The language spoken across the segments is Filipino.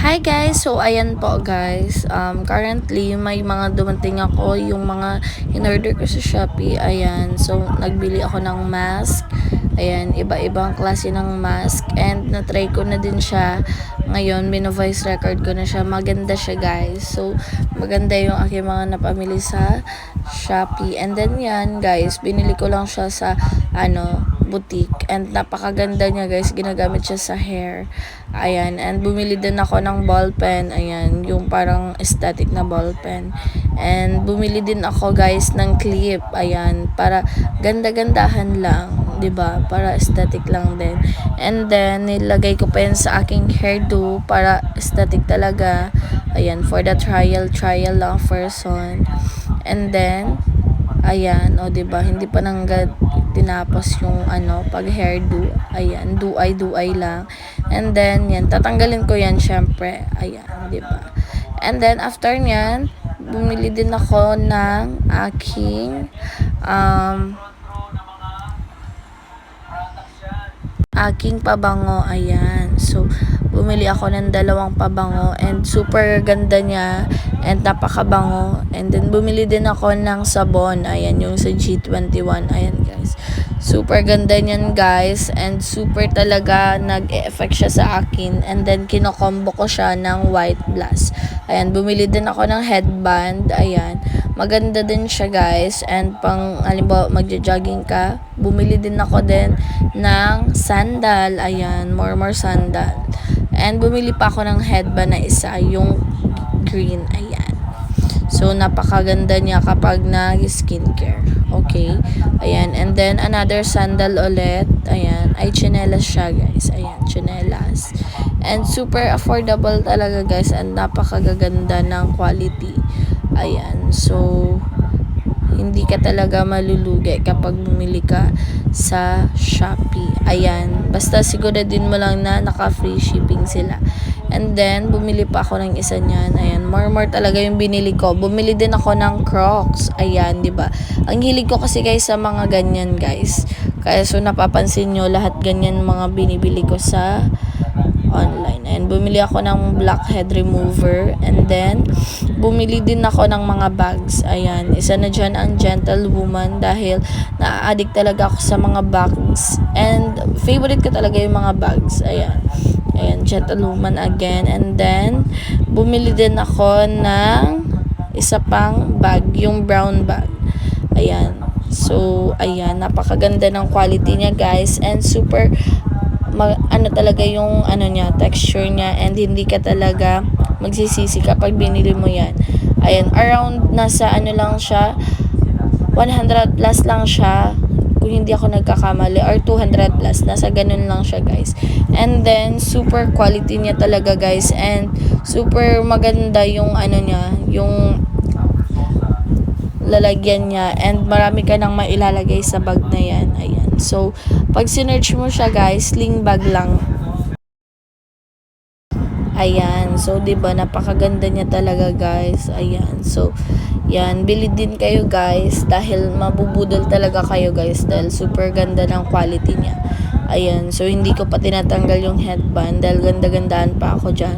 Hi guys! So ayan po guys, currently may mga dumating ako yung mga in-order ko sa Shopee. Ayan, so nagbili ako ng mask. Ayan, iba-ibang klase ng mask and na-try ko na din siya. Ngayon, voice record ko na siya. Maganda siya guys. So maganda yung aking mga napamili sa Shopee. And then yan guys, binili ko lang siya sa boutique and napakaganda niya guys, ginagamit siya sa hair. Ayan, and bumili din ako ng ball pen. Ayan, yung parang aesthetic na ball pen. And bumili din ako guys ng clip. Ayan, para ganda-gandahan lang, 'di ba? Para aesthetic lang din. And then nilagay ko pa yan sa aking hairdo para aesthetic talaga. Ayan, for the trial lang first one. And then ayan, o diba, hindi pa nanggad tinapos yung pag hairdo. Ayan, duay lang. And then, yan, tatanggalin ko yan syempre. Ayan, diba. And then, after nyan, bumili din ako ng aking pabango. Ayan, so bumili ako ng dalawang pabango and super ganda niya and napakabango. And then bumili din ako ng sabon. Ayan, yung sa G21. Ayan guys, super ganda niyan guys and super talaga nag-e-effect siya sa akin. And then kinokombo ko siya ng white blast. Ayan, bumili din ako ng headband. Ayan, maganda din siya guys. And pang halimbawa magja-jogging ka, bumili din ako din ng sandal. Ayan, more sandal. And bumili pa ako ng headband na isa, yung green. Ayan. So, napakaganda niya kapag nag-skincare. Okay. Ayan. And then, another sandal ulit. Ayan. Ay, chinelas siya, guys. Ayan, chinelas. And super affordable talaga, guys. And napakaganda ng quality. Ayan. So, hindi ka talaga malulugi kapag bumili ka sa Shopee. Ayan, basta siguradin mo lang na naka-free shipping sila. And then, bumili pa ako ng isa niyan. Ayan, more talaga yung binili ko. Bumili din ako ng Crocs. Ayan, 'di ba? Ang hilig ko kasi guys sa mga ganyan, guys. Kaya so napapansin nyo, lahat ganyan mga binibili ko sa online. And bumili ako ng blackhead remover. And then, bumili din ako ng mga bags. Ayan, isa na dyan ang Gentlewoman dahil na-addict talaga ako sa mga bags. And favorite ko talaga yung mga bags. Ayan. Ayan, Gentlewoman again. And then, bumili din ako ng isa pang bag, yung brown bag. Ayan. So, ayan, napakaganda ng quality niya guys. And super talaga yung niya, texture niya, and hindi ka talaga magsisisi kapag binili mo yan. Ayan, around nasa lang siya, 100 plus lang siya kung hindi ako nagkakamali, or 200 plus, nasa ganun lang siya guys. And then super quality niya talaga guys, and super maganda yung niya, yung lalagyan niya, and marami ka nang mailalagay sa bag na yan. Ayan. So, pag sinearch mo siya guys, sling bag lang. Ayan. So, 'di ba, napakaganda niya talaga guys. Ayan. So, yan, bili din kayo guys dahil mabubudol talaga kayo guys dahil super ganda ng quality niya. Ayan. So, hindi ko pa tinatanggal yung headband dahil ganda-gandaan pa ako dyan.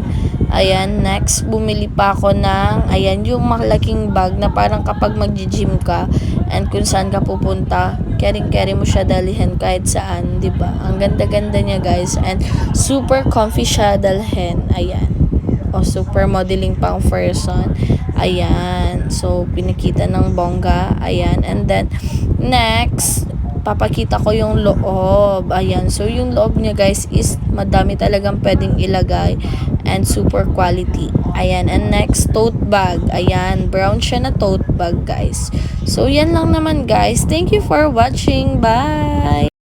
Ayan, next, bumili pa ako ng, ayan, yung malaking bag na parang kapag mag-gym ka and kung saan ka pupunta, carry mo siya dalhin kahit saan, 'di ba? Ang ganda-ganda niya guys, and super comfy siya dalhin. Ayan. O, super modeling pang person. Ayan. So, pinakita ng bongga. Ayan. And then, next, papakita ko yung loob. Ayan. So, yung loob niya guys is madami talagang pwedeng ilagay and super quality. Ayan. And next, tote bag. Ayan. Brown siya na tote bag guys. So, yan lang naman guys. Thank you for watching. Bye!